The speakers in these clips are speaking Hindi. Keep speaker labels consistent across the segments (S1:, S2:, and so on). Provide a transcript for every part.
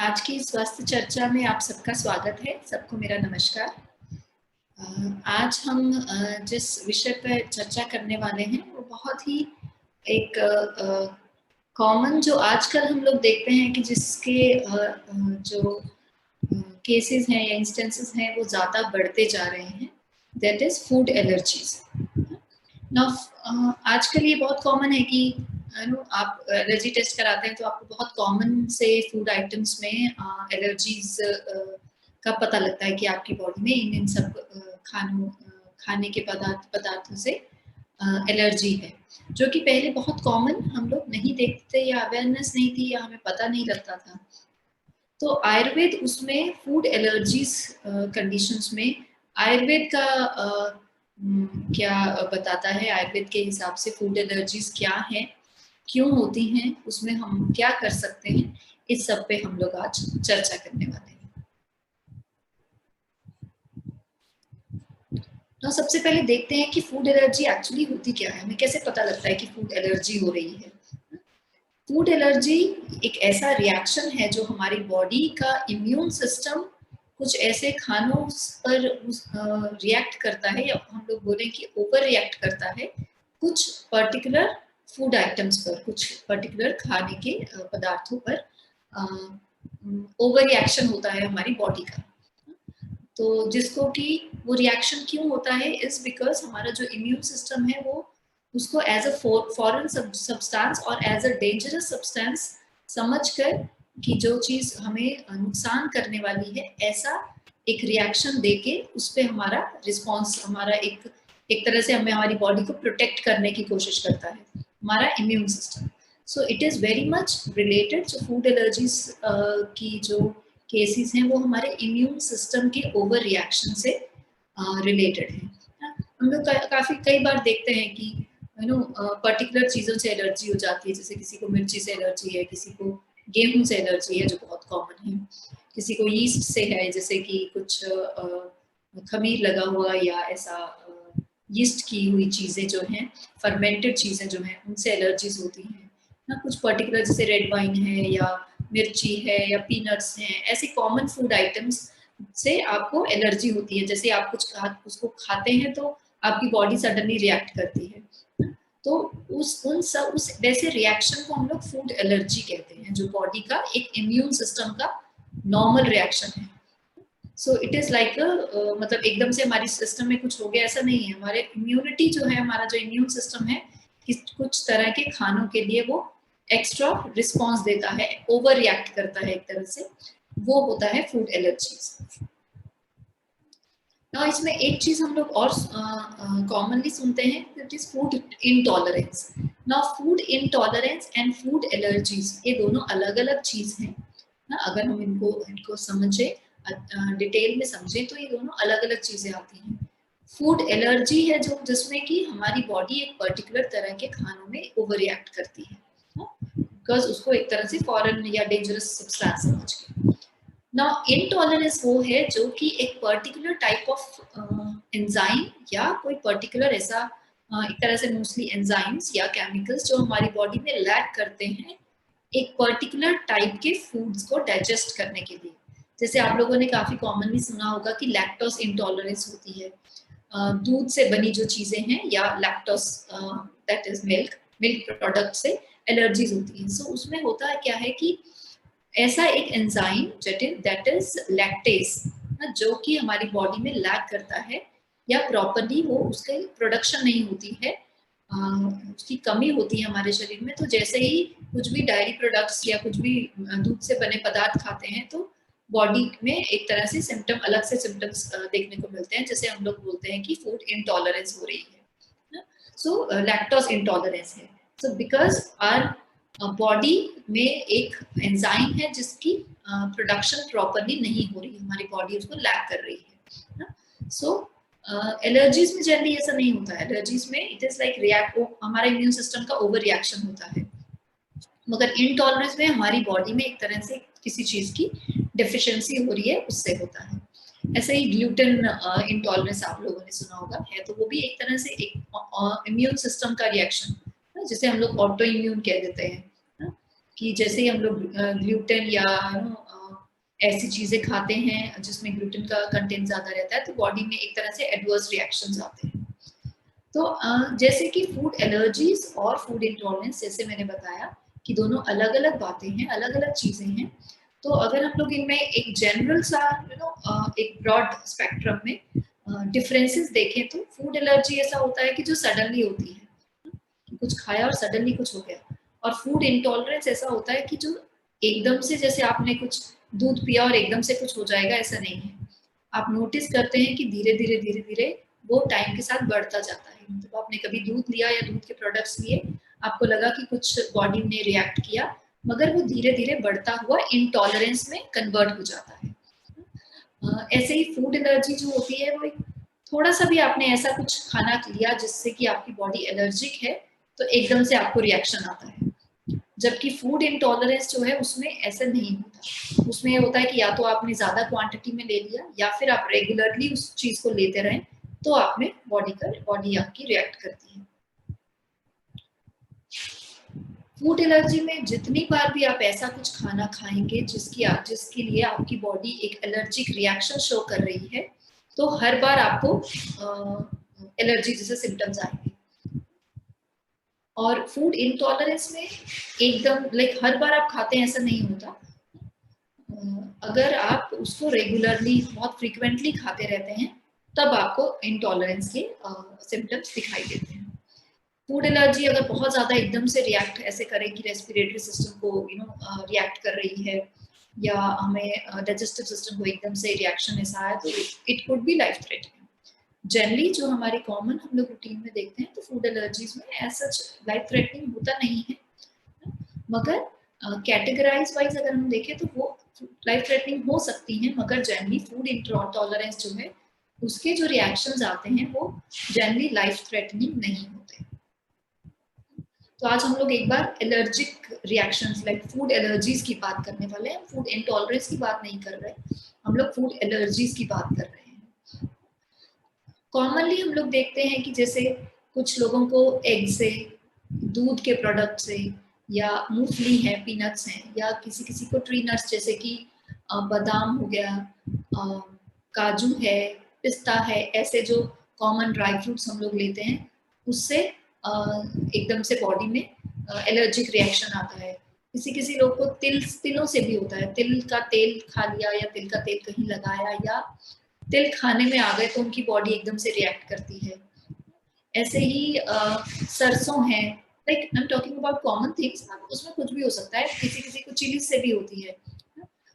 S1: आज की स्वास्थ्य चर्चा में आप सबका स्वागत है। सबको मेरा नमस्कार। आज हम जिस विषय पर चर्चा करने वाले हैं वो बहुत ही एक कॉमन जो आजकल हम लोग देखते हैं कि जिसके जो केसेस हैं या इंस्टेंसेस हैं वो ज़्यादा बढ़ते जा रहे हैं, दैट इज़ फूड एलर्जीज। आजकल ये बहुत कॉमन है कि आप एलर्जी टेस्ट कराते हैं तो आपको बहुत कॉमन से फूड आइटम्स में एलर्जीज का पता लगता है कि आपकी बॉडी में इन सब खाने के पदार्थों से एलर्जी है, जो कि पहले बहुत कॉमन हम लोग नहीं देखते या अवेयरनेस नहीं थी या हमें पता नहीं लगता था। तो आयुर्वेद उसमें फूड एलर्जीज कंडीशंस में आयुर्वेद का क्या बताता है, आयुर्वेद के हिसाब से फूड एलर्जीज क्या है, क्यों होती हैं, उसमें हम क्या कर सकते हैं, इस सब पे हम लोग आज चर्चा करने वाले हैं। तो सबसे पहले देखते हैं कि फूड एलर्जी एक्चुअली होती क्या है, हमें कैसे पता लगता है कि फूड एलर्जी हो रही है। फूड एलर्जी एक ऐसा रिएक्शन है जो हमारी बॉडी का इम्यून सिस्टम कुछ ऐसे खानों पर रिएक्ट करता है, या हम लोग बोलें कि ओवर रिएक्ट करता है कुछ पर्टिकुलर फूड आइटम्स पर, कुछ पर्टिकुलर खाने के पदार्थों पर ओवर रिएक्शन होता है हमारी बॉडी का। तो जिसको कि वो रिएक्शन क्यों होता है इज बिकॉज हमारा जो इम्यून सिस्टम है वो उसको एज अ फॉरेन सब्सटेंस और एज अ डेंजरस सब्सटेंस समझकर कि जो चीज हमें नुकसान करने वाली है, ऐसा एक रिएक्शन देके उस पर हमारा रिस्पॉन्स, हमारा एक तरह से हमें हमारी बॉडी को प्रोटेक्ट करने की कोशिश करता है हमारा immune system. So it is very much related. जो फूड एलर्जीज की जो केसेस हैं वो हमारे इम्यून सिस्टम के ओवर रिएक्शन से रिलेटेड है। हम लोग काफी कई बार देखते हैं कि पर्टिकुलर चीजों से एलर्जी हो जाती है, जैसे किसी को मिर्ची से एलर्जी है, किसी को गेहूं से एलर्जी है जो बहुत कॉमन है, किसी को यीस्ट से है, जैसे कि कुछ खमीर लगा हुआ या ऐसा यीस्ट की हुई चीजें जो हैं, फर्मेंटेड चीजें जो हैं, उनसे एलर्जीज होती हैं ना। कुछ पर्टिकुलर जैसे रेड वाइन है या मिर्ची है या पीनट्स हैं, ऐसे कॉमन फूड आइटम्स से आपको एलर्जी होती है। जैसे आप कुछ उसको खाते हैं तो आपकी बॉडी सडनली रिएक्ट करती है। तो उस वैसे रिएक्शन को हम लोग फूड एलर्जी कहते हैं, जो बॉडी का एक इम्यून सिस्टम का नॉर्मल रिएक्शन है। सो इट इज लाइक मतलब एकदम से हमारी सिस्टम में कुछ हो गया ऐसा नहीं है। हमारे इम्यूनिटी जो है, हमारा जो इम्यून सिस्टम है, कुछ तरह के खानों के लिए वो एक्स्ट्रा रिस्पॉन्स देता है, ओवर रिएक्ट करता है एक तरह से, वो होता है फूड एलर्जीज। ना इसमें एक चीज हम लोग और कॉमनली सुनते हैं, दैट इज फूड इनटॉलरेंस। ना food intolerance and food allergies ये दोनों अलग अलग चीज हैं ना। अगर हम इनको समझे, डिटेल में समझे, तो ये दोनों अलग अलग चीजें आती हैं। फूड एलर्जी है जो जिसमें कि हमारी बॉडी एक पर्टिकुलर तरह के खानों में ओवर रिएक्ट करती है, बिकॉज उसको एक तरह से फॉरेन या डेंजरस सब्सटेंस समझ के। नाउ इनटॉलरेंस वो है जो कि एक पर्टिकुलर टाइप ऑफ एंजाइम या कोई पर्टिकुलर ऐसा एक तरह से मोस्टली एंजाइम्स या केमिकल्स जो हमारी बॉडी में लैक करते हैं एक पर्टिकुलर टाइप के फूड्स को डाइजेस्ट करने के लिए। जैसे आप लोगों ने काफी कॉमनली सुना होगा कि लैक्टोज इंटॉलरेंस होती है, दूध से बनी जो चीजें हैं या lactose that is milk product से एलर्जीज होती है। सो उसमें होता क्या है कि ऐसा एक एंजाइम दैट इज लैक्टेज, जो कि हमारी बॉडी में लैक करता है या प्रॉपरली वो उसके प्रोडक्शन नहीं होती है, उसकी कमी होती है हमारे शरीर में। तो जैसे ही कुछ भी डायरी प्रोडक्ट्स या कुछ भी दूध से बने पदार्थ खाते हैं तो बॉडी में एक तरह से सिम्टम, अलग से सिम्टम्स देखने को मिलते हैं, जैसे हम लोग बोलते हैं कि फूड इंटॉलरेंस हो रही है। सो लैक्टोज इंटॉलरेंस है। सो बिकॉज आर बॉडी में एक एंजाइम है जिसकी प्रोडक्शन प्रॉपरली नहीं हो रही, हमारी बॉडी उसको लैक कर रही है। सो एलर्जीज में जनरली ऐसा नहीं होता है। एलर्जीज में इट इज लाइक रिएक्ट, हमारा इम्यून सिस्टम का ओवर रिएक्शन होता है, मगर इनटॉलरेंस में हमारी बॉडी में एक तरह से किसी चीज की डेफिशिएंसी हो रही है, उससे होता है। ऐसे ही ग्लूटेन इंटॉलरेंस आप लोगों ने सुना होगा, है तो वो भी एक तरह से एक इम्यून सिस्टम का रिएक्शन, जिसे हम लोग ऑटो इम्यून कह देते हैं, कि जैसे ही हम लोग ग्लूटेन या ऐसी चीजें खाते हैं जिसमें ग्लूटेन का कंटेंट ज्यादा रहता है, तो बॉडी में एक तरह से एडवर्स रिएक्शंस आते हैं। तो जैसे कि फूड एलर्जीज और फूड इंटॉलरेंस, जैसे मैंने बताया कि दोनों अलग अलग बातें हैं, अलग अलग चीजें हैं। तो अगर हम लोग इनमें एक जनरल सा एक ब्रॉड स्पेक्ट्रम में डिफरेंसेस देखें, तो फूड एलर्जी ऐसा होता है कि जो सडनली होती है, कुछ खाया और सडनली कुछ हो गया। और फूड इंटॉलरेंस ऐसा होता है कि जो एकदम से, जैसे आपने कुछ दूध पिया और एकदम से कुछ हो जाएगा, ऐसा नहीं है। आप नोटिस करते हैं कि धीरे धीरे धीरे धीरे वो टाइम के साथ बढ़ता जाता है। मतलब आपने कभी दूध लिया या दूध के प्रोडक्ट्स लिए, आपको लगा कि कुछ बॉडी ने रिएक्ट किया, मगर वो धीरे धीरे बढ़ता हुआ इंटॉलरेंस में कन्वर्ट हो जाता है। ऐसे ही फूड एलर्जी जो होती है, वो एक थोड़ा सा भी आपने ऐसा कुछ खाना लिया जिससे कि आपकी बॉडी एलर्जिक है, तो एकदम से आपको रिएक्शन आता है। जबकि फूड इंटॉलरेंस जो है उसमें ऐसा नहीं होता। उसमें ये होता है कि या तो आपने ज्यादा क्वांटिटी में ले लिया, या फिर आप रेगुलरली उस चीज को लेते रहें, तो आप में बॉडी आपकी रिएक्ट करती है। फूड एलर्जी में जितनी बार भी आप ऐसा कुछ खाना खाएंगे जिसके लिए आपकी बॉडी एक एलर्जिक रिएक्शन शो कर रही है, तो हर बार आपको एलर्जी जैसे सिम्टम्स आएंगे। और फूड इंटॉलरेंस में एकदम हर बार आप खाते हैं ऐसा नहीं होता। अगर आप उसको रेगुलरली बहुत फ्रीक्वेंटली खाते रहते हैं, तब आपको इंटॉलरेंस के सिम्टम्स दिखाई देते हैं। फूड एलर्जी अगर बहुत ज्यादा एकदम से रिएक्ट ऐसे करे कि रेस्पिरेटरी सिस्टम को रिएक्ट कर रही है, या हमें डाइजेस्टिव सिस्टम को एकदम से रिएक्शन ऐसा है, तो it could B life threatening. Generally जो हमारे कॉमन हम लोग रूटीन में देखते हैं, तो फूड एलर्जीज में ऐसा लाइफ थ्रेटनिंग होता नहीं है, मगर कैटेगराइज वाइज अगर हम देखें तो वो लाइफ थ्रेटनिंग हो सकती है। मगर जनरली फूड इंटॉलरेंस जो है, उसके जो रिएक्शंस आते हैं वो जनरली लाइफ थ्रेटनिंग नहीं होते। तो आज हम लोग एक बार allergic reactions like food allergies की बात करने वाले हैं। फूड इंटॉलरेंस की बात नहीं कर रहे, हम लोग फूड एलर्जीज की बात कर रहे हैं। कॉमनली हम लोग देखते हैं कि जैसे कुछ लोगों को एग से, दूध के प्रोडक्ट से, या मूंगफली है, पीनट्स हैं, या किसी किसी को ट्री नट्स जैसे कि बादाम हो गया, काजू है, पिस्ता है, ऐसे जो कॉमन ड्राई फ्रूट्स हम लोग लेते हैं, उससे एकदम से बॉडी में एलर्जिक रिएक्शन आता है। किसी किसी लोग को तिलों से भी होता है। तिल का तेल खा लिया, या तिल का तेल कहीं लगाया, या तिल खाने में आ गए तो उनकी बॉडी एकदम से रिएक्ट करती है। ऐसे ही सरसों है, like I am talking about common things. उसमें कुछ भी हो सकता है। किसी किसी को चिली से भी होती है,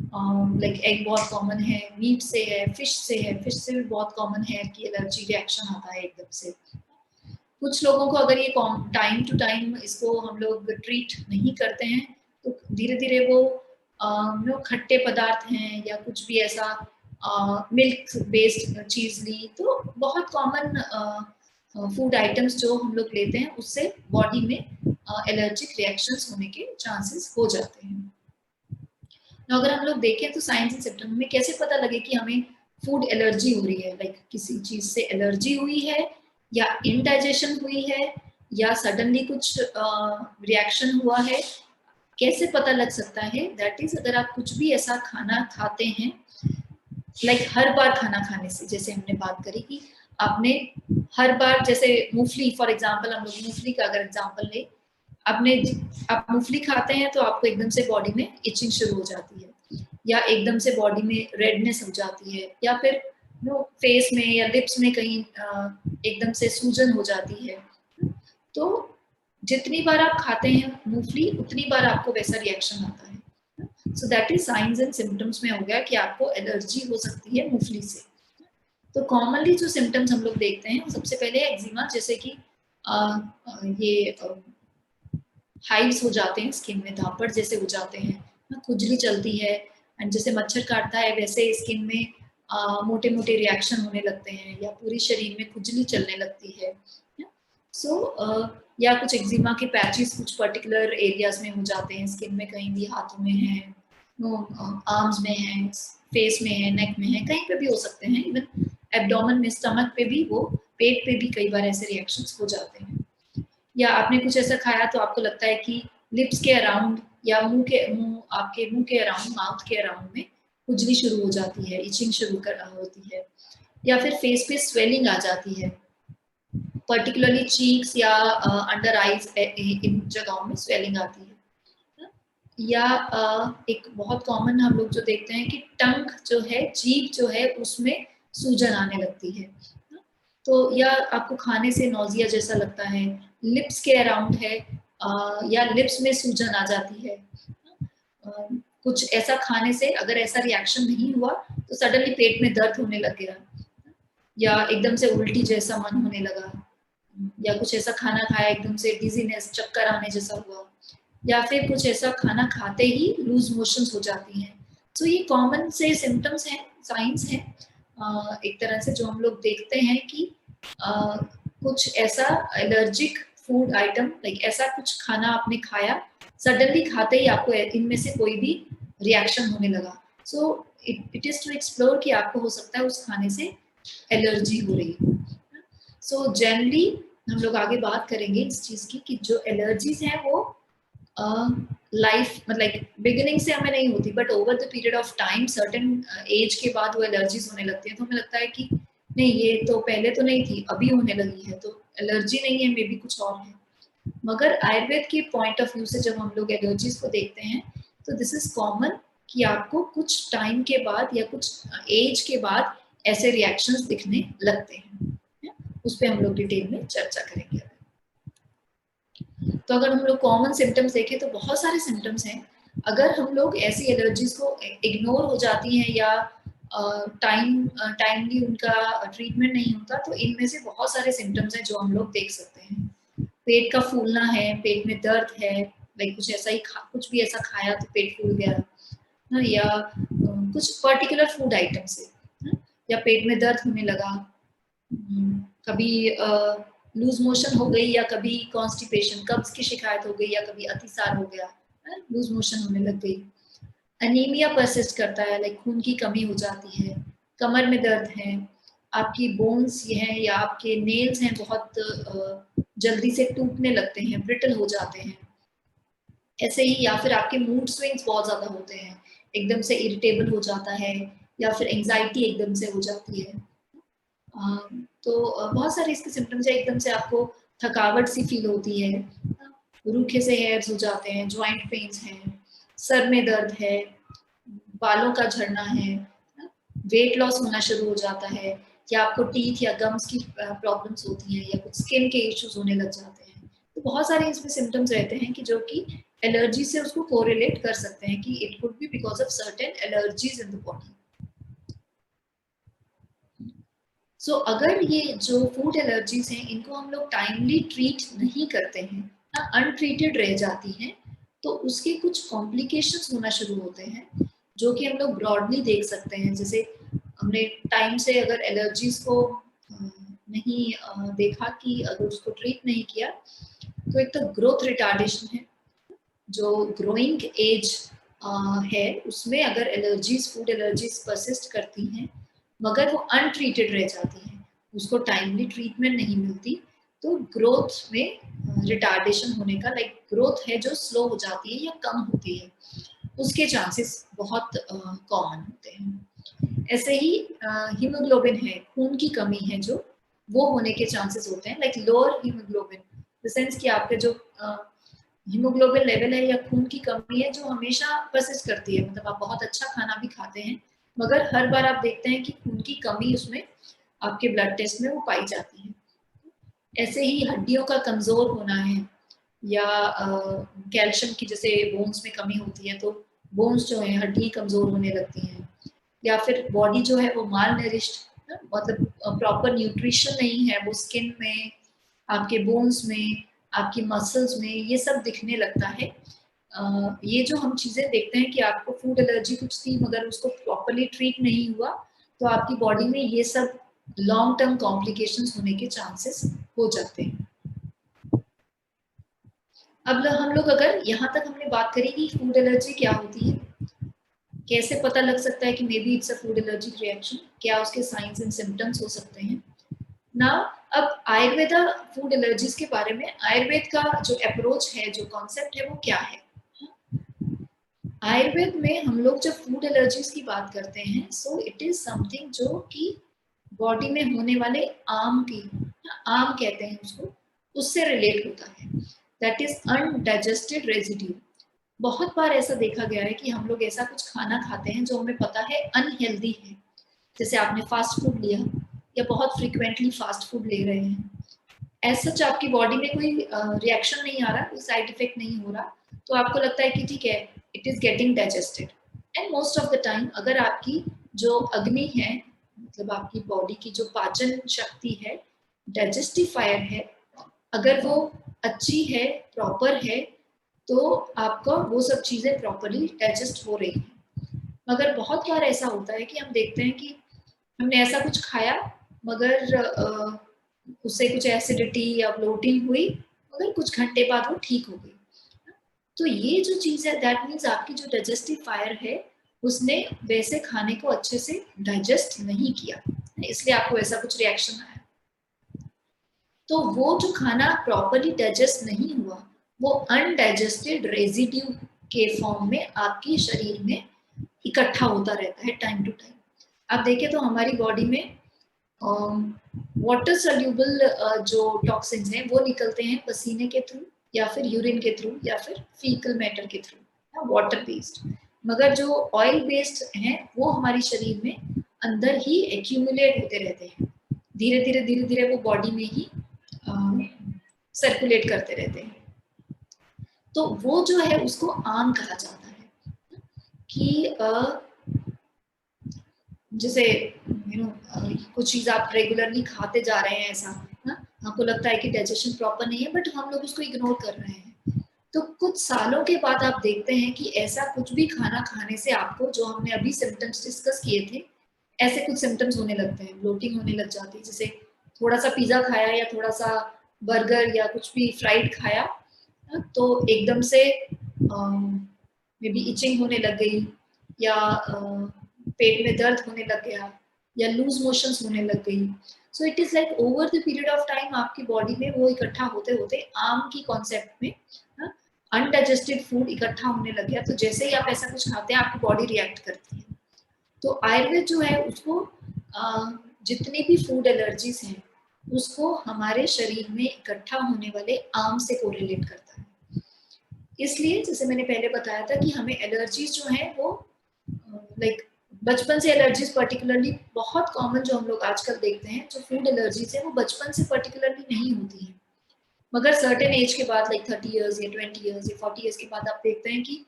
S1: लाइक एग बहुत कॉमन है, मीट से है, फिश से भी बहुत कॉमन है कि एलर्जी रिएक्शन आता है एकदम से। कुछ लोगों को अगर ये टाइम टू टाइम इसको हम लोग ट्रीट नहीं करते हैं, तो धीरे धीरे वो खट्टे पदार्थ हैं या कुछ भी ऐसा मिल्क बेस्ड चीज ली, तो बहुत कॉमन फूड आइटम्स जो हम लोग लेते हैं, उससे बॉडी में एलर्जिक रिएक्शंस होने के चांसेस हो जाते हैं। तो अगर हम लोग देखें तो साइंस एंड सिम्टम में कैसे पता लगे कि हमें फूड एलर्जी हो रही है, लाइक किसी चीज से एलर्जी हुई है, या इनडाइजेशन हुई है, या सडनली कुछ रिएक्शन हुआ है, कैसे पता लग सकता है? दैट इज, अगर आप कुछ भी ऐसा खाना खाते हैं, लाइक हर बार खाना खाने से, जैसे हमने बात करी कि आपने हर बार, जैसे मूंगफली फॉर एग्जांपल, हम लोग मूंगफली का अगर एग्जांपल ले, आप मूंगफली खाते हैं तो आपको एकदम से बॉडी में इचिंग शुरू हो जाती है, या एकदम से बॉडी में रेडनेस हो जाती है, या फिर फेस में या लिप्स में कहीं एकदम से सूजन हो जाती है। तो जितनी बार आप खाते हैं मूंगफली, उतनी बार आपको वैसा रिएक्शन आता है। So that is science and symptoms में हो गया कि आपको एलर्जी हो सकती है मूंगफली से। तो कॉमनली जो सिम्टम्स हम लोग देखते हैं, सबसे पहले एक्जिमा, जैसे कि ये हाइव्स हो जाते हैं स्किन में, दापड़ जैसे हो जाते हैं, खुजली चलती है, एंड जैसे मच्छर काटता है वैसे स्किन में मोटे मोटे रिएक्शन होने लगते हैं, या पूरी शरीर में खुजली चलने लगती है। या कुछ एक्जिमा के पैचेस कुछ पर्टिकुलर एरियाज में हो जाते हैं स्किन में, कहीं भी हाथों में है, आर्म्स में है, फेस में है, नेक में है, कहीं पे भी हो सकते हैं। इवन एब्डोमेन में, स्टमक पे भी, वो पेट पे भी कई बार ऐसे रिएक्शंस हो जाते हैं। या आपने कुछ ऐसा खाया तो आपको लगता है कि लिप्स के अराउंड, या आपके मुंह के अराउंड, माउथ के अराउंड में खुजली शुरू हो जाती है, इचिंग शुरू होती है, या फिर फेस पे स्वेलिंग आ जाती है, पर्टिकुलरली चीक्स या अंडर आईज इन जगहों में स्वेलिंग आती है। या एक बहुत कॉमन हम लोग जो देखते हैं कि टंग जो है, जीभ जो है, उसमें सूजन आने लगती है। तो या आपको खाने से नौजिया जैसा लगता है, लिप्स के अराउंड है, या लिप्स में सूजन आ जाती है। कुछ ऐसा खाने से अगर ऐसा रिएक्शन नहीं हुआ तो सडनली पेट में दर्द होने लग गया, या एकदम से उल्टी जैसा मन होने लगा, या कुछ ऐसा खाना खाया एकदम से डिजीनेस, चक्कर आने जैसा हुआ, या फिर कुछ ऐसा खाना खाते ही लूज मोशंस हो जाती हैं। तो ये कॉमन से सिम्टम्स हैं, साइंस हैं, एक तरह से जो हम लोग देखते हैं कि कुछ ऐसा एलर्जिक फूड आइटम, लाइक ऐसा कुछ खाना आपने खाया, सडनली खाते ही आपको इनमें से कोई भी रिएक्शन होने लगा। So it is to explore कि आपको हो सकता है उस खाने से एलर्जी हो रही है। सो जनरली हम लोग आगे बात करेंगे इस चीज की कि जो एलर्जीज हैं वो लाइफ मतलब बिगिनिंग से हमें नहीं होती, but over the period of time certain age के बाद वो एलर्जीज होने लगती है। तो हमें लगता है कि नहीं, ये तो पहले तो नहीं थी, अभी होने लगी है, तो एलर्जी नहीं है, मे बी कुछ और है। मगर आयुर्वेद के पॉइंट ऑफ व्यू से जब हम लोग एलर्जीज को देखते हैं तो दिस इज कॉमन कि आपको कुछ टाइम के बाद या कुछ एज के बाद ऐसे रिएक्शंस दिखने लगते हैं। उस पर हम लोग डिटेल में चर्चा करेंगे। तो अगर हम लोग कॉमन सिम्टम्स देखें तो बहुत सारे सिम्टम्स हैं। अगर हम लोग ऐसी एलर्जीज को इग्नोर हो जाती हैं या टाइमली उनका ट्रीटमेंट नहीं होता तो इनमें से बहुत सारे सिम्टम्स हैं जो हम लोग देख सकते हैं। पेट का फूलना है, पेट में दर्द है, लाइक कुछ ऐसा ही कुछ भी ऐसा खाया तो पेट फूल गया, या कुछ पर्टिकुलर फूड आइटम से, या पेट में दर्द होने लगा, कभी लूज मोशन हो गई, या कभी कॉन्स्टिपेशन कब्ज की शिकायत हो गई, या कभी अतिसार हो गया, लूज मोशन होने लग गई। अनीमिया परसिस्ट करता है, लाइक खून की कमी हो जाती है, कमर में दर्द है, आपकी बोन्स ये हैं या आपके नेल्स हैं बहुत जल्दी से टूटने लगते हैं, ब्रिटल हो जाते हैं। ऐसे ही, या फिर आपके मूड स्विंग्स बहुत ज्यादा होते हैं, एकदम से इरिटेबल हो जाता है, या फिर एंजाइटी एकदम से हो जाती है। तो बहुत सारे इसके सिम्टम्स है। एकदम से आपको थकावट सी फील होती है, रूखे से हेयर्स हो जाते हैं, जॉइंट पेन्स हैं, सर में दर्द है, बालों का झड़ना है, वेट लॉस होना शुरू हो जाता है, या आपको टीथ या गम्स की प्रॉब्लम्स होती हैं, या कुछ स्किन के इश्यूज होने लग जाते हैं। तो बहुत सारे इसमें सिम्टम्स रहते हैं कि जो कि एलर्जी से उसको कोरिलेट कर सकते हैं कि it could be because of certain allergies in the body. So अगर ये जो फूड एलर्जीज हैं इनको हम लोग टाइमली ट्रीट नहीं करते हैं, अनट्रीटेड रह जाती हैं, तो उसके कुछ कॉम्प्लिकेशंस होना शुरू होते हैं जो कि हम लोग ब्रॉडली देख सकते हैं। जैसे हमने टाइम से अगर एलर्जीज को नहीं देखा कि अगर उसको ट्रीट नहीं किया तो एक तो ग्रोथ रिटार्डेशन है, जो ग्रोइंग एज है उसमें अगर एलर्जीज, फूड एलर्जीज परसिस्ट करती हैं मगर वो अनट्रीटेड रह जाती हैं, उसको टाइमली ट्रीटमेंट नहीं मिलती, तो ग्रोथ में रिटार्डेशन होने का, लाइक ग्रोथ है जो स्लो हो जाती है या कम होती है, उसके चांसेस बहुत कॉमन होते हैं। ऐसे ही हीमोग्लोबिन है, खून की कमी है जो, वो होने के चांसेस होते हैं, like lower haemoglobin, the sense कि आपके जो हीमोग्लोबिन लेवल है या खून की कमी है जो हमेशा परसिस्ट करती है, मतलब आप बहुत अच्छा खाना भी खाते हैं मगर हर बार आप देखते हैं कि खून की कमी उसमें आपके ब्लड टेस्ट में वो पाई जाती है। ऐसे ही हड्डियों का कमजोर होना है, या कैल्शियम की जैसे बोन्स में कमी होती है तो बोन्स जो है हड्डी कमजोर होने लगती हैं, या फिर बॉडी जो है वो माल नरिश्ड, मतलब प्रॉपर न्यूट्रिशन नहीं है, वो स्किन में, आपके बोन्स में, आपकी मसल्स में ये सब दिखने लगता है। ये जो हम चीजें देखते हैं कि आपको फूड एलर्जी कुछ थी मगर उसको प्रॉपरली ट्रीट नहीं हुआ तो आपकी बॉडी में ये सब लॉन्ग टर्म कॉम्प्लिकेशंस होने के चांसेस हो जाते हैं। अब हम लोग अगर यहाँ तक हमने बात करी कि फूड एलर्जी क्या होती है, कैसे पता लग सकता है कि may be it's a food allergic reaction, क्या उसके साइंस एंड सिम्टम्स हो सकते हैं ना। अब आयुर्वेदा फूड एलर्जीज के बारे में, आयुर्वेद का जो अप्रोच है, जो कॉन्सेप्ट है वो क्या है। आयुर्वेद में हम लोग जब फूड एलर्जीज की बात करते हैं, सो इट इज समथिंग जो कि बॉडी में होने वाले आम कहते हैं उसको, उससे रिलेट होता है। That is undigested residue. बहुत बार ऐसा देखा गया है कि हम लोग ऐसा कुछ खाना खाते हैं जो हमें पता है अनहेल्दी है, जैसे आपने फास्ट फूड लिया या बहुत फ्रिक्वेंटली फास्ट फूड ले रहे हैं, एज सच आपकी बॉडी में कोई रिएक्शन नहीं आ रहा, कोई साइड इफेक्ट नहीं हो रहा, तो आपको लगता है कि ठीक है, it is getting digested. And most of the time अगर आपकी जो अग्नि है, मतलब आपकी बॉडी की जो पाचन शक्ति है, डाइजेस्टिफायर है, अगर वो अच्छी है, प्रॉपर है, तो आपका वो सब चीजें प्रॉपरली डाइजेस्ट हो रही हैं। मगर बहुत बार ऐसा होता है कि हम देखते हैं कि हमने ऐसा कुछ खाया, मगर उससे कुछ एसिडिटी या ब्लोटिंग हुई, मगर कुछ घंटे बाद वो ठीक हो गई। तो ये जो चीज है, दैट मीन्स आपकी जो डाइजेस्टिव फायर है उसने वैसे खाने को अच्छे से डाइजेस्ट नहीं किया, इसलिए आपको ऐसा कुछ रिएक्शन आया। तो वो जो खाना प्रॉपरली डाइजेस्ट नहीं हुआ, वो अनडाइजेस्टेड रेजिड्यू के फॉर्म में आपके शरीर में इकट्ठा होता रहता है टाइम टू टाइम। आप देखें तो हमारी बॉडी में वाटर सोल्यूबल जो टॉक्सिन्स हैं वो निकलते हैं पसीने के थ्रू, या फिर यूरिन के थ्रू, या फिर फीकल मैटर के थ्रू, वाटर बेस्ड। मगर जो ऑयल बेस्ड हैं वो हमारे शरीर में अंदर ही एक्यूमुलेट होते रहते हैं, धीरे धीरे धीरे धीरे वो बॉडी में ही सर्कुलेट करते रहते हैं। तो वो जो है उसको आम कहा जाता है कि जैसे कुछ चीज आप रेगुलरली खाते जा रहे हैं, ऐसा आपको लगता है कि डाइजेशन प्रॉपर नहीं है, बट हम लोग उसको इग्नोर कर रहे हैं। तो कुछ सालों के बाद आप देखते हैं कि ऐसा कुछ भी खाना खाने से आपको, जो हमने अभी सिम्टम्स डिस्कस किए थे, ऐसे कुछ सिम्टम्स होने लगते हैं, ब्लोटिंग होने लग जाती है। जैसे थोड़ा सा पिज्जा खाया या थोड़ा सा बर्गर या कुछ भी फ्राइड खाया, तो एकदम से मे बी इचिंग होने लग गई, या पेट में दर्द होने लग गया, या लूज मोशंस होने लग गई। सो it is like over the period of time आपकी बॉडी में वो इकट्ठा होते होते आम की कॉन्सेप्ट में अनडाइजेस्टेड फूड इकट्ठा होने लग गया। तो जैसे ही आप ऐसा कुछ खाते हैं आपकी बॉडी रिएक्ट करती है। तो आयुर्वेद जो है उसको जितनी भी फूड एलर्जीज हैं उसको हमारे शरीर में इकट्ठा होने वाले आम से कोरिलेट करता है। इसलिए जैसे मैंने पहले बताया था कि हमें एलर्जीज जो है वो लाइक बचपन से एलर्जीज पर्टिकुलरली बहुत कॉमन जो हम लोग आजकल देखते हैं, जो फूड एलर्जीज है वो बचपन से पर्टिकुलरली नहीं होती है, मगर सर्टेन एज के बाद लाइक 30 इयर्स या 20 इयर्स या 40 इयर्स के बाद आप देखते हैं कि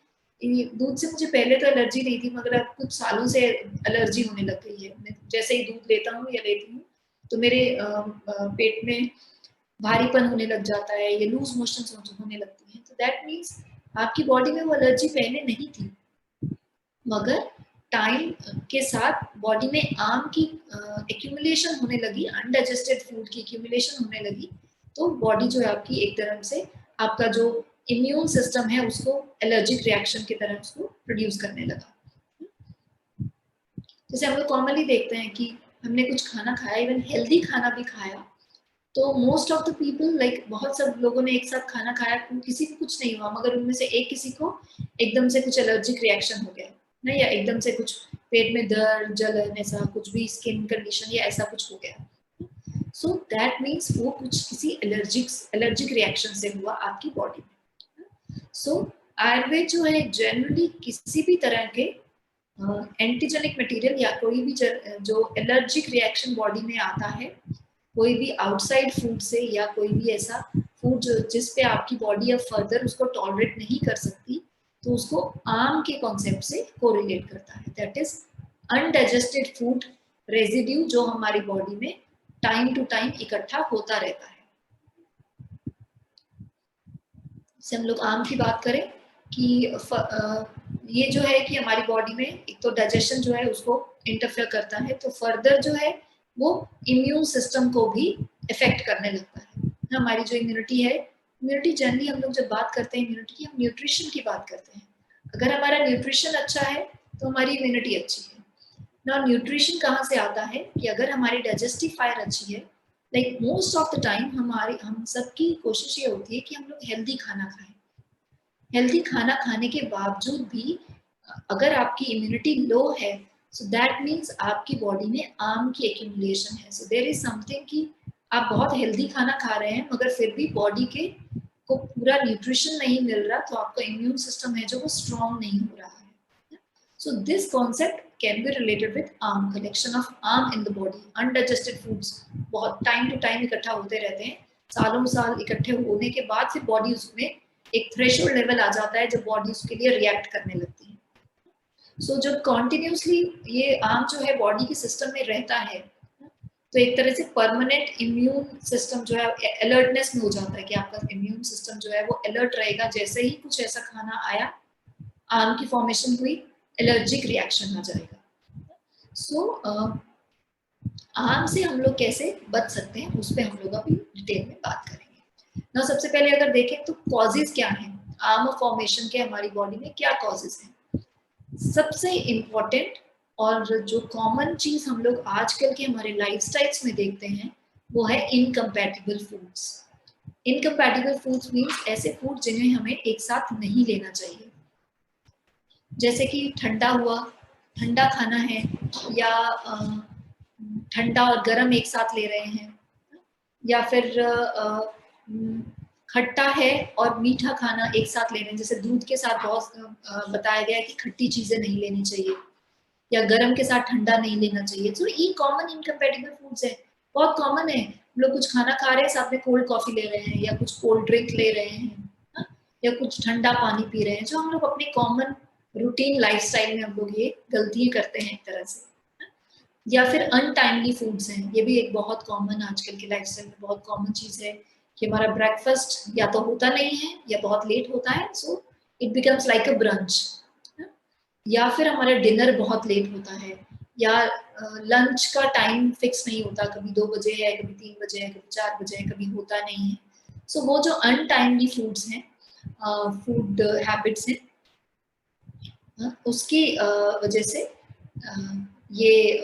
S1: दूध से मुझे पहले तो एलर्जी नहीं थी, मगर अब कुछ सालों से एलर्जी होने लग गई है। मैं जैसे ही दूध लेता हूँ या लेती हूँ तो मेरे पेट में भारीपन होने लग जाता है, या लूज मोशंस होने लगती हैं। तो दैट मीन्स आपकी बॉडी में वो एलर्जी पहले नहीं थी, मगर टाइम के साथ बॉडी में आम की एक्यूमुलेशन होने लगी, अनडाइजेस्टेड फूड की एक्यूमुलेशन होने लगी, तो बॉडी जो है आपकी एक तरह से आपका जो इम्यून सिस्टम है उसको एलर्जिक रिएक्शन की तरह उसको प्रोड्यूस करने लगा। जैसे हम लोग कॉमनली देखते हैं कि हमने कुछ खाना खाया, इवन हेल्दी खाना भी खाया, तो most of the people like बहुत सब लोगों ने एक साथ खाना खाया, किसी को कुछ नहीं हुआ, मगर उनमें से एक किसी को एकदम से कुछ एलर्जिक रिएक्शन हो गया ना, या एकदम से कुछ पेट में दर्द, जलन, ऐसा कुछ भी स्किन कंडीशन या ऐसा कुछ हो गया। सो दैट मीन्स वो कुछ किसी एलर्जिक रिएक्शन से हुआ आपकी बॉडी में। सो आयुर्वेद जो है जनरली किसी भी तरह के एंटीजेनिक मटेरियल या कोई भी जो एलर्जिक रिएक्शन बॉडी में आता है, कोई भी आउटसाइड फूड से, या कोई भी ऐसा फूड जिस पे आपकी बॉडी अब फर्दर उसको टॉलरेट नहीं कर सकती, तो उसको आम के कॉन्सेप्ट से कोरिलेट करता है। That is undigested food residue जो हमारी बॉडी में टाइम टू टाइम इकट्ठा होता रहता है। से हम लोग आम की बात करें कि ये जो है कि हमारी बॉडी में एक तो डाइजेशन जो है उसको इंटरफेयर करता है, तो फर्दर जो है वो इम्यून सिस्टम को भी इफेक्ट करने लगता है। हमारी जो इम्यूनिटी है, इम्यूनिटी जनरली हम लोग जब बात करते हैं इम्यूनिटी की, हम न्यूट्रिशन की बात करते हैं। अगर हमारा न्यूट्रिशन अच्छा है तो हमारी इम्यूनिटी अच्छी है ना। न्यूट्रिशन कहाँ से आता है कि अगर हमारी डाइजेस्टिव फायर अच्छी है, like most of the time हम सबकी कोशिश ये होती है कि हम लोग हेल्दी खाना खाएं। हेल्दी खाना खाने के बावजूद भी अगर आपकी इम्यूनिटी लो है, सो दैट मीन्स आपकी बॉडी में आर्म की एक्यूमुलेशन है। सो देयर इज समथिंग कि आप बहुत हेल्दी खाना खा रहे हैं मगर फिर भी बॉडी के को पूरा न्यूट्रिशन नहीं मिल रहा, तो आपका इम्यून सिस्टम है जो वो स्ट्रॉन्ग नहीं हो रहा है। So this concept can be related with arm, collection of arm in the body. Undigested foods बहुत टाइम टू टाइम इकट्ठा होते रहते हैं, सालों साल इकट्ठे होने के बाद फिर बॉडी उसमें एक थ्रेशोल्ड लेवल आ जाता है जब बॉडी उसके लिए रिएक्ट करने लगती है। सो जब कॉन्टिन्यूसली ये आर्म जो है बॉडी के सिस्टम में रहता है, तो एक तरह से परमानेंट इम्यून सिस्टम जो है अलर्टनेस में हो जाता है कि आपका इम्यून सिस्टम जो है वो अलर्ट रहेगा। जैसे ही कुछ ऐसा खाना आया, आर्म की फॉर्मेशन हुई, एलर्जिक रिएक्शन आ जाएगा। सो आर्म से हम लोग कैसे बच सकते हैं उस पर हम लोग अभी डिटेल में बात करेंगे ना। सबसे पहले अगर देखें तो कॉजेज क्या हैं आर्म फॉर्मेशन के, हमारी बॉडी में क्या कॉजेज हैं। सबसे इम्पोर्टेंट और जो कॉमन चीज हम लोग आजकल के हमारे लाइफस्टाइल्स में देखते हैं वो है incompatible foods. Incompatible foods means ऐसे फूड जिन्हें हमें एक साथ नहीं लेना चाहिए, जैसे कि ठंडा हुआ, ठंडा खाना है, या ठंडा और गर्म एक साथ ले रहे हैं, या फिर खट्टा है और मीठा खाना एक साथ ले रहे हैं। जैसे दूध के साथ बहुत बताया गया है कि खट्टी चीजें नहीं लेनी चाहिए, या गरम के साथ ठंडा नहीं लेना चाहिए। तो ये कॉमन इनकम्पैटिबल फूड्स है, बहुत कॉमन है। हम लोग कुछ खाना खा रहे हैं, साथ में कोल्ड कॉफी ले रहे हैं, या कुछ कोल्ड ड्रिंक ले रहे हैं, या कुछ ठंडा पानी पी रहे हैं, जो हम लोग अपने कॉमन रूटीन लाइफस्टाइल में हम लोग ये गलतियां करते हैं एक तरह से। या फिर अनटाइमली फूड्स हैं, ये भी एक बहुत कॉमन आजकल के लाइफस्टाइल में बहुत कॉमन चीज है कि हमारा ब्रेकफास्ट या तो होता नहीं है या बहुत लेट होता है, so it becomes like a brunch. या फिर हमारा डिनर बहुत लेट होता है, या लंच का टाइम फिक्स नहीं होता, कभी 2 बजे है, कभी 3 बजे है, कभी 4 बजे है, कभी होता नहीं है। सो वो जो अनटाइमली फूड्स हैं, फूड हैबिट्स हैं, उसकी वजह से ये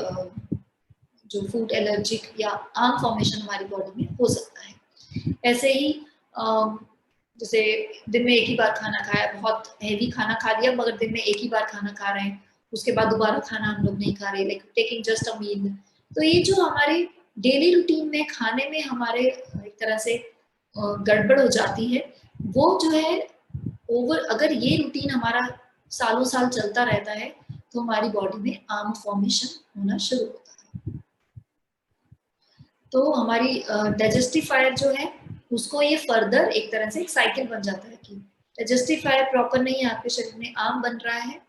S1: जो फूड एलर्जिक या आर्म फॉर्मेशन हमारी बॉडी में हो सकता है। ऐसे ही जैसे दिन में एक ही बार खाना खाया, बहुत हैवी खाना खा लिया मगर दिन में एक ही बार खाना खा रहे हैं, उसके बाद दोबारा खाना हम लोग नहीं खा रहे, लाइक टेकिंग जस्ट अ मील। तो ये जो हमारे डेली रूटीन में खाने में हमारे एक तरह से गड़बड़ हो जाती है, वो जो है ओवर, अगर ये रूटीन हमारा सालों साल चलता रहता है तो हमारी बॉडी में आर्म फॉर्मेशन होना शुरू होता है। तो हमारी डाइजेस्टिफायर जो है उसको ये फर्दर एक तरह से एक साइकिल बन जाता है कि डाइजेस्टिफायर प्रॉपर नहीं है, आपके शरीर में आर्म बन रहा है,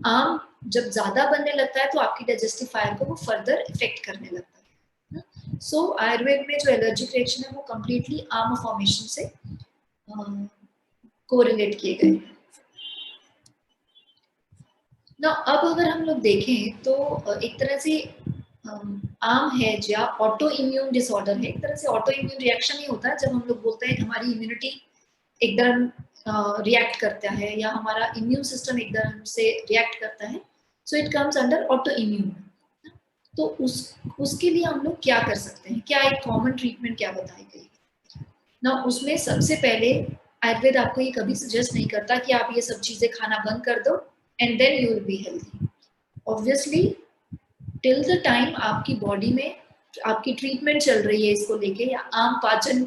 S1: आर्म जब ज्यादा बनने लगता है तो आपकी डाइजेस्टिफायर को वो फर्दर इफेक्ट करने लगता है। सो आयुर्वेद में जो एलर्जिक रिएक्शन है वो कम्प्लीटली आर्म फॉर्मेशन से कोरिलेट किए गए हैं ना। अब अगर हम लोग देखें तो एक तरह से आर्म है या ऑटो इम्यून डिसऑर्डर है, एक तरह से ऑटो इम्यून रिएक्शन ही होता है जब हम लोग बोलते हैं हमारी इम्यूनिटी एकदम रिएक्ट करता है या हमारा इम्यून सिस्टम एकदम से रिएक्ट करता है, so it comes under auto immune. तो उसके लिए हम लोग क्या कर सकते हैं, क्या एक कॉमन ट्रीटमेंट क्या बताई गई ना। उसमें सबसे पहले आयुर्वेद आपको ये कभी सजेस्ट नहीं करता कि आप ये सब चीजें खाना बंद कर दो and then you will be healthy. Obviously till the time आपकी बॉडी में आपकी ट्रीटमेंट चल रही है इसको लेके, या आम पाचन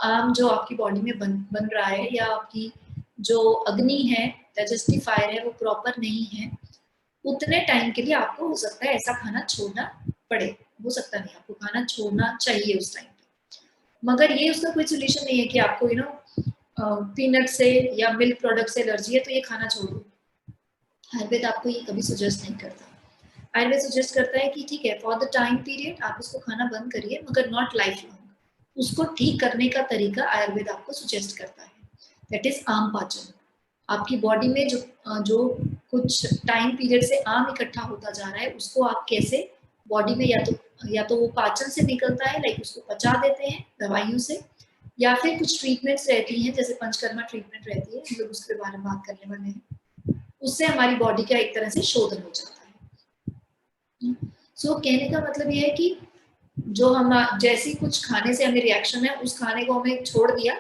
S1: आम जो आपकी बॉडी में बन रहा है, या आपकी जो अग्नि है डाइजेस्टिफायर है वो प्रॉपर नहीं है, उतने टाइम के लिए आपको हो सकता है ऐसा खाना छोड़ना पड़े, हो सकता नहीं, आपको खाना छोड़ना चाहिए उस टाइम पे। मगर ये उसका कोई सोल्यूशन नहीं है कि आपको पीनट से या मिल्क प्रोडक्ट से एलर्जी है तो ये खाना छोड़ दो। आयुर्वेद आपको ये कभी सजेस्ट नहीं करता। आयुर्वेद सजेस्ट करता है कि ठीक है फॉर द टाइम पीरियड आप उसको खाना बंद करिए मगर नॉट लाइफ लॉन्ग। उसको ठीक करने का तरीका आयुर्वेद आपको सजेस्ट करता है, दैट इज आम पाचन। आपकी बॉडी में जो कुछ टाइम पीरियड से आम इकट्ठा होता जा रहा है उसको आप कैसे बॉडी में या तो वो पाचन से निकलता है, लाइक उसको पचा देते हैं दवाइयों से, या फिर कुछ ट्रीटमेंट्स रहती हैं जैसे पंचकर्मा ट्रीटमेंट रहती है, हम लोग उसके बारे में बात करने वाले हैं, उससे हमारी बॉडी का एक तरह से शोधन हो जाता है। सो कहने का मतलब ये है कि जो हम जैसी कुछ खाने से हमें रिएक्शन है उस खाने को हमें छोड़ दिया,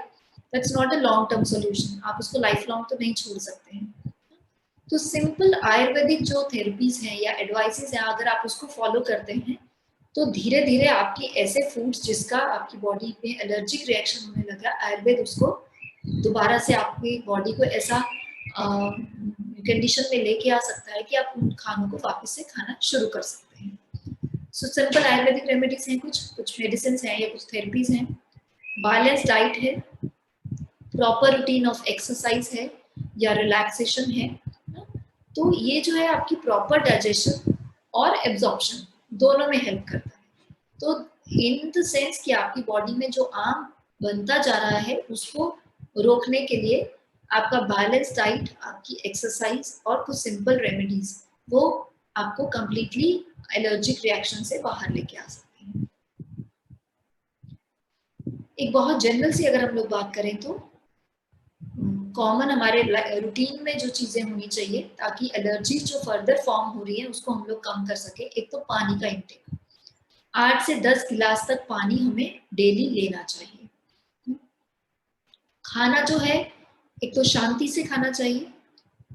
S1: that's not a long term solution. आप उसको लाइफ लॉन्ग तो नहीं छोड़ सकते हैं। तो सिंपल आयुर्वेदिक जो थेरेपीज हैं या एडवाइसेस हैं, अगर आप उसको फॉलो करते हैं तो धीरे धीरे आपकी ऐसे फूड्स जिसका आपकी बॉडी में एलर्जिक रिएक्शन होने लगा, आयुर्वेद उसको दोबारा से आपकी बॉडी को ऐसा कंडीशन में लेके आ सकता है कि आप उन खानों को वापस से खाना शुरू कर सकते हैं। सो सिंपल आयुर्वेदिक रेमेडीज हैं, कुछ मेडिसिन हैं या कुछ थेरेपीज हैं, बैलेंस डाइट है, प्रॉपर रूटीन ऑफ एक्सरसाइज है या रिलैक्सेशन है। तो ये जो है आपकी प्रॉपर डाइजेशन और एब्जॉर्प्शन दोनों में हेल्प करता है। तो इन द सेंस कि आपकी बॉडी में जो आम बनता जा रहा है उसको रोकने के लिए आपका बैलेंस डाइट, आपकी एक्सरसाइज और कुछ सिंपल रेमेडीज वो आपको कंप्लीटली एलर्जिक रिएक्शन से बाहर लेके आ सकते हैं। एक बहुत जनरल सी अगर हम लोग बात करें तो कॉमन हमारे रूटीन में जो चीजें होनी चाहिए ताकि एलर्जी जो फर्दर फॉर्म हो रही है उसको हम लोग कम कर सके। एक तो पानी का इंटेक, 8 से 10 गिलास तक पानी हमें डेली लेना चाहिए। खाना जो है एक तो शांति से खाना चाहिए,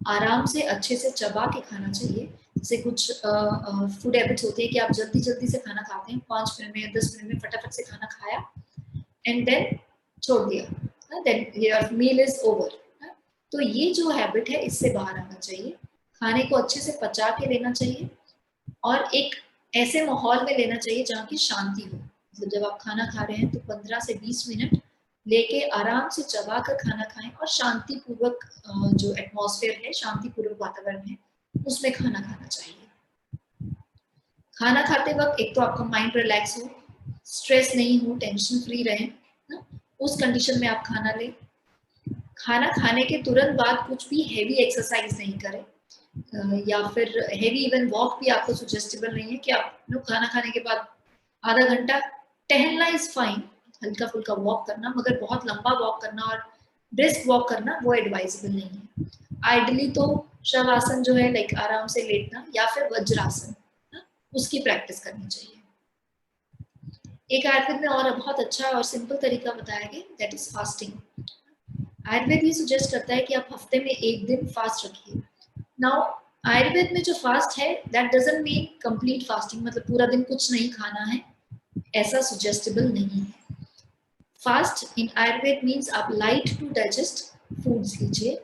S1: आराम से अच्छे से चबा के खाना चाहिए। जैसे कुछ फूड हैबिट्स होती है कि आप जल्दी जल्दी से खाना खाते हैं, 5 मिनट में या 10 मिनट में फटाफट से खाना खाया एंड देन छोड़ दिया, then your meal is over. तो ये जो हैबिट है इससे बाहर आना चाहिए, खाने को अच्छे से पचा के लेना चाहिए और एक ऐसे माहौल में लेना चाहिए जहाँ की शांति हो। मतलब जब आप खाना खा रहे हैं तो 15 से 20 मिनट लेके आराम से चबा कर खाना खाएं और शांतिपूर्वक जो एटमॉस्फेयर है, शांतिपूर्वक वातावरण है, उसमें खाना खाना चाहिए। खाना खाते वक्त एक तो आपका माइंड रिलैक्स हो, स्ट्रेस नहीं हो, टेंशन फ्री रहे, उस कंडीशन में आप खाना लें। खाना खाने के तुरंत बाद कुछ भी हेवी एक्सरसाइज नहीं करें या फिर हेवी इवन वॉक भी आपको सजेस्टेबल नहीं है कि आप लोग खाना खाने के बाद आधा घंटा टहलना इज फाइन, हल्का फुल्का वॉक करना, मगर बहुत लंबा वॉक करना और ब्रिस्क वॉक करना वो एडवाइजेबल नहीं है। आइडली तो शवासन जो है लाइक आराम से लेटना या फिर वज्रासन, उसकी प्रैक्टिस करनी चाहिए। एक आयुर्वेद में और बहुत अच्छा और सिंपल तरीका बताया गया, दैट इज फास्टिंग। आयुर्वेद ये सजेस्ट करता है कि आप हफ्ते में एक दिन फास्ट रखिए। नाउ आयुर्वेद में जो फास्ट है that doesn't mean complete fasting, मतलब पूरा दिन कुछ नहीं खाना है, ऐसा सजेस्टेबल नहीं है। फास्ट इन आयुर्वेद मीन्स आप लाइट टू डाइजेस्ट फूड्स लीजिए,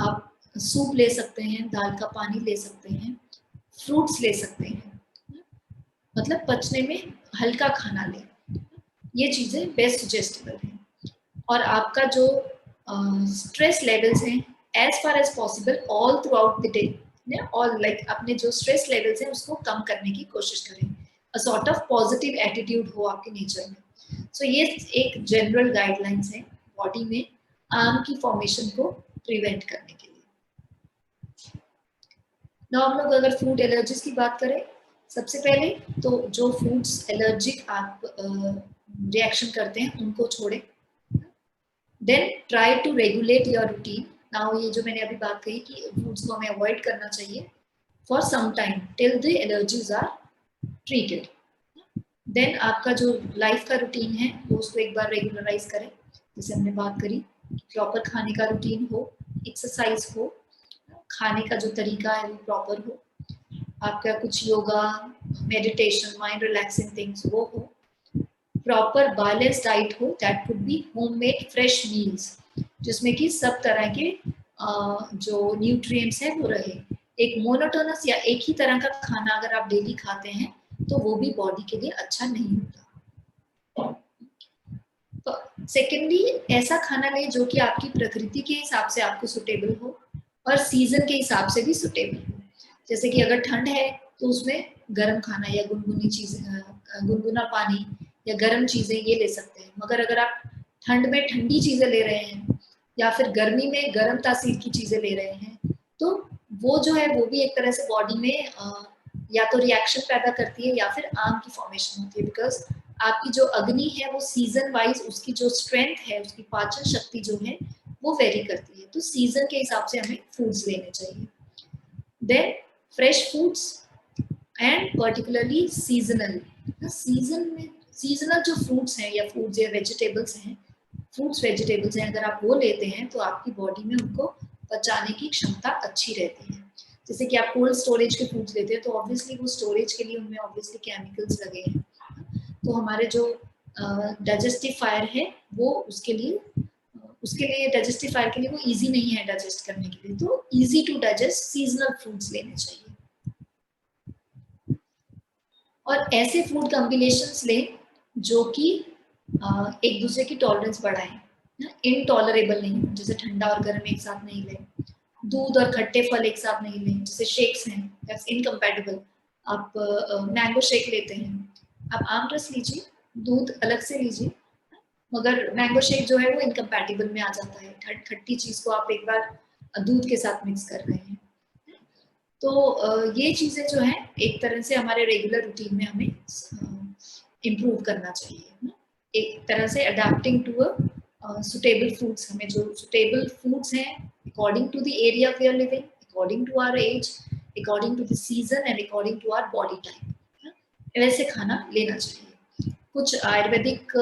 S1: आप सूप ले सकते हैं, दाल का पानी ले सकते हैं, फ्रूट्स ले सकते हैं, मतलब पचने में हल्का खाना लें, ये चीजें बेस्ट सजेस्टेबल हैं। और आपका जो स्ट्रेस लेवल्स हैं as far as possible all throughout the day, और लाइक अपने जो स्ट्रेस लेवल्स हैं उसको कम करने की कोशिश करें, a sort of positive attitude हो आपके नेचर में। सो ये एक जनरल गाइडलाइंस है बॉडी में आर्म की फॉर्मेशन को प्रिवेंट करने के लिए। ना हम लोग अगर फूड एलर्जीज की बात करें, सबसे पहले तो जो फूड्स एलर्जिक आप रिएक्शन करते हैं उनको छोड़ें। Then try to regulate your routine. Now ये जो मैंने अभी बात कही कि फूड्स को हमें अवॉइड करना चाहिए for some time till the allergies are treated. Then आपका जो लाइफ का रूटीन है वो उसको एक बार रेगुलराइज करें, जैसे हमने बात करी, प्रॉपर खाने का रूटीन हो, एक्सरसाइज हो, खाने का जो तरीका है वो प्रॉपर हो, आपका कुछ yoga, meditation, mind relaxing things वो हो, प्रॉपर बैलेंस डाइट हो, that could be homemade fresh meals जिसमें कि सब तरह के जो न्यूट्रिएंट्स हैं वो रहे। एक मोनोटोनस या एक ही तरह का खाना अगर आप डेली खाते हैं तो वो भी बॉडी के लिए अच्छा नहीं होता। तो सेकेंडली ऐसा खाना लें जो कि आपकी प्रकृति के हिसाब से आपको सुटेबल हो और सीजन के हिसाब से भी सुटेबल हो। जैसे कि अगर ठंड है तो उसमें गर्म खाना या गुनगुनी चीजें, गुनगुना पानी या गर्म चीजें ये ले सकते हैं। मगर अगर आप ठंड में ठंडी चीजें ले रहे हैं या फिर गर्मी में गर्म तासीर की चीजें ले रहे हैं तो वो जो है वो भी एक तरह से बॉडी में या तो रिएक्शन पैदा करती है या फिर आर्म की फॉर्मेशन होती है, बिकॉज आपकी जो अग्नि है वो सीजन वाइज उसकी जो स्ट्रेंथ है, उसकी पाचन शक्ति जो है वो वेरी करती है। तो सीजन के हिसाब से हमें फूड्स लेने चाहिए। Then fresh foods and particularly seasonal, season में सीजनल जो फ्रूट्स हैं या फूड्स या वेजिटेबल्स हैं, फ्रूट्स वेजिटेबल्स हैं, अगर आप वो लेते हैं तो आपकी बॉडी में उनको पचाने की क्षमता अच्छी रहती है। जैसे कि आप कोल्ड स्टोरेज के फूड्स लेते हैं तो ऑब्वियसली वो स्टोरेज के लिए उनमें ऑब्वियसली केमिकल्स लगे हैं, तो हमारे जो डाइजेस्टिव फायर है वो उसके लिए डाइजेस्टिव फायर के लिए वो इजी नहीं है डाइजेस्ट करने के लिए, तो easy to digest seasonal fruits लेने चाहिए और ऐसे फूड कॉम्बिनेशंस लें जो कि एक दूसरे की टॉलरेंस बढ़ाएं, इनटॉलरेबल नहीं, जैसे ठंडा और गर्म एक साथ नहीं लें, दूध और खट्टे फल एक साथ नहीं लें, जैसे शेक्स हैं दैट्स इनकम्पैटिबल। आप मैंगो शेक लेते हैं, आप आम रस लीजिए, दूध अलग से लीजिए, मगर मैंगो शेक जो है वो इनकम्पैटिबल में आ जाता है, खट्टी चीज को आप एक बार दूध के साथ मिक्स कर रहे हैं। तो ये चीजें जो है एक तरह से हमारे रेगुलर रूटीन में हमें इम्प्रूव करना चाहिए, एक तरह से अडेप्टिंग टू सुटेबल फूड्स। हमें जो सुटेबल फूड्स हैं according to the area we are living, according to our age, according to the season and according to our body type, वैसे खाना लेना चाहिए। कुछ आयुर्वेदिक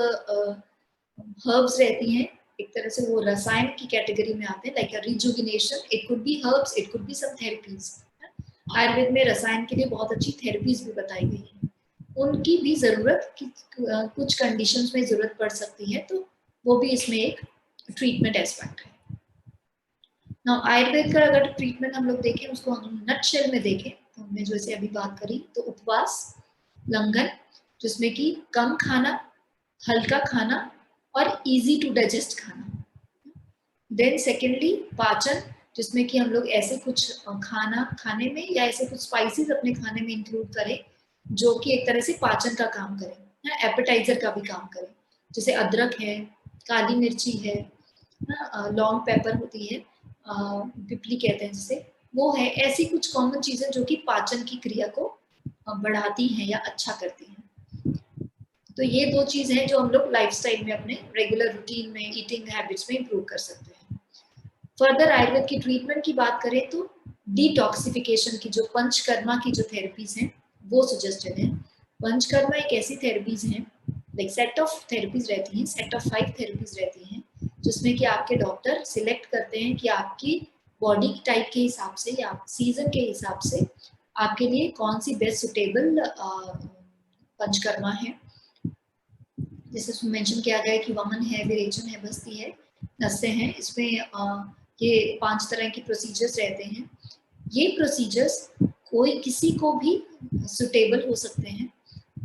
S1: हर्ब्स रहती हैं, एक तरह से वो रसायन की कैटेगरी में आते हैं, like rejuvenation, it could be herbs, it could be some therapies. Ayurveda में रसायन के लिए बहुत अच्छी थेरेपीज भी बताई गई हैं, उनकी भी जरूरत कुछ कंडीशंस में जरूरत पड़ सकती है, तो वो भी इसमें एक ट्रीटमेंट एस्पेक्ट है। नाउ आयुर्वेद का अगर ट्रीटमेंट हम लोग देखें, उसको हम नटशेल में देखें, तो हमने जैसे अभी बात करी, तो उपवास, लंघन, जिसमें कि कम खाना, हल्का खाना और इजी टू डाइजेस्ट खाना। देन सेकेंडली पाचन, जिसमें कि हम लोग ऐसे कुछ खाना खाने में या ऐसे कुछ स्पाइसेस अपने खाने में इंक्लूड करें जो कि एक तरह से पाचन का काम करें, एपेटाइजर का भी काम करें, जैसे अदरक है, काली मिर्ची है, लॉन्ग पेपर होती है, पिपली कहते हैं जिसे, वो है। ऐसी कुछ कॉमन चीजें जो कि पाचन की क्रिया को बढ़ाती हैं या अच्छा करती हैं। तो ये दो चीज हैं जो हम लोग लाइफस्टाइल में अपने रेगुलर रूटीन में, ईटिंग हैबिट्स में इंप्रूव कर सकते हैं। फर्दर आयुर्वेद की ट्रीटमेंट की बात करें तो डिटॉक्सिफिकेशन की जो पंचकर्मा की जो थेरेपीज हैं वो सजेस्टेड है। पंचकर्मा एक ऐसी थेरेपीज हैं, लाइक सेट ऑफ थेरेपीज रहती हैं, सेट ऑफ 5 थेरेपीज रहती हैं, जिसमें कि आपके डॉक्टर सिलेक्ट करते हैं कि आपकी बॉडी टाइप के हिसाब से या सीजन के हिसाब से आपके लिए कौन सी बेस्ट सुटेबल पंचकर्मा है। जैसे मेंशन किया गया है कि वमन है, विरेचन है, बस्ती है, नस्य हैं। इसमें ये 5 तरह के प्रोसीजर्स रहते हैं। ये प्रोसीजर्स कोई किसी को भी सुटेबल हो सकते हैं।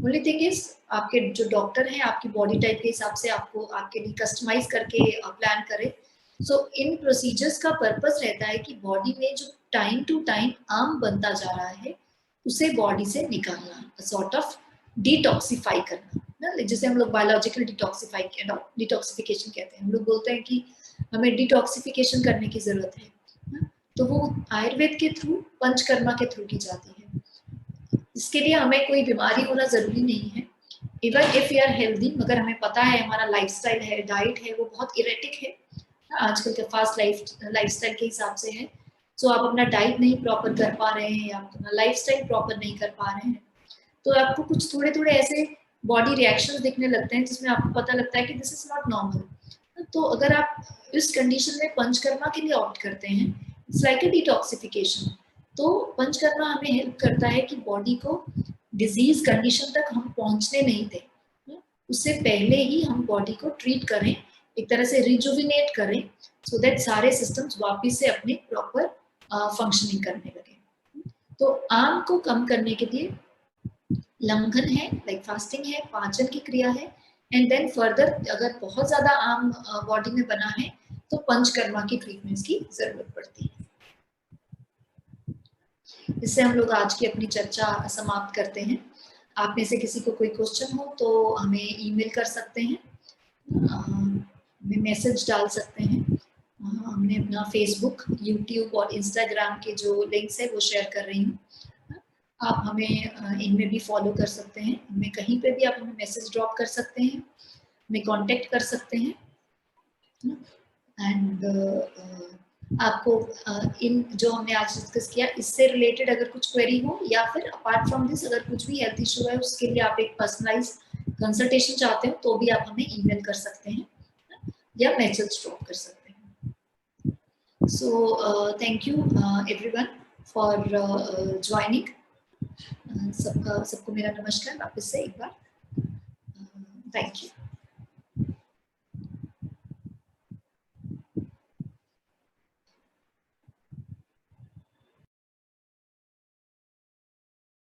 S1: ओनली थिंग इज आपके जो डॉक्टर हैं आपकी बॉडी टाइप के हिसाब से आपको आपके लिए कस्टमाइज करके प्लान करे। सो इन प्रोसीजर्स का पर्पस रहता है कि बॉडी में जो टाइम टू टाइम आर्म बनता जा रहा है उसे बॉडी से निकालना, सॉर्ट ऑफ डिटॉक्सिफाई करना ना, जिसे हम लोग बायोलॉजिकल डिटॉक्सिफिकेशन कहते हैं। हम लोग बोलते हैं कि हमें डिटॉक्सिफिकेशन करने की जरूरत है ना? तो वो आयुर्वेद के थ्रू, पंचकर्मा के थ्रू की जाती है। इसके लिए हमें कोई बीमारी होना जरूरी नहीं है, even if you are healthy, मगर हमें पता है हमारा लाइफस्टाइल है, डाइट है, वो बहुत इरेटिक है आजकल के फास्ट लाइफस्टाइल के हिसाब से है। सो आप अपना डाइट नहीं प्रॉपर कर पा रहे हैं या अपना लाइफस्टाइल प्रॉपर नहीं कर पा रहे हैं, तो आपको कुछ थोड़े थोड़े ऐसे बॉडी रिएक्शंस दिखने लगते हैं जिसमें आपको पता लगता है कि दिस इज नॉट नॉर्मल। तो अगर आप इस कंडीशन में पंचकर्मा के लिए ऑप्ट करते हैं, इट्स लाइक ए डिटॉक्सिफिकेशन। तो पंचकर्मा हमें हेल्प करता है कि बॉडी को डिजीज कंडीशन तक हम पहुंचने नहीं दें, उससे पहले ही हम बॉडी को ट्रीट करें, एक तरह से रिजुविनेट करें, सो दैट सारे सिस्टम्स वापस से अपने प्रॉपर फंक्शनिंग करने लगे। तो आम को कम करने के लिए लंघन है, लाइक फास्टिंग है, पाचन की क्रिया है, एंड देन फर्दर अगर बहुत ज्यादा आम बॉडी में बना है तो पंचकर्मा की ट्रीटमेंट्स की जरूरत पड़ती है। इससे हम लोग आज की अपनी चर्चा समाप्त करते हैं। आप में से किसी को कोई क्वेश्चन हो तो हमें ईमेल कर सकते हैं, हमें मैसेज डाल सकते हैं। हमने अपना फेसबुक, यूट्यूब और इंस्टाग्राम के जो लिंक्स है वो शेयर कर रही हूँ, आप हमें इनमें भी फॉलो कर सकते हैं। हमें कहीं पे भी आप हमें मैसेज ड्रॉप कर सकते हैं, हमें कांटेक्ट कर सकते हैं। एंड आपको इन जो हमने आज डिस्कस किया इससे रिलेटेड अगर कुछ क्वेरी हो या फिर अपार्ट फ्रॉम दिस अगर कुछ भी हेल्थ इशू है उसके लिए आप एक पर्सनलाइज कंसल्टेशन चाहते हो तो भी आप हमें ईमेल कर सकते हैं या मैसेज ड्रॉप कर सकते हैं। So thank you everyone for joining. सबको मेरा नमस्कार वापस से एक बार. Thank you.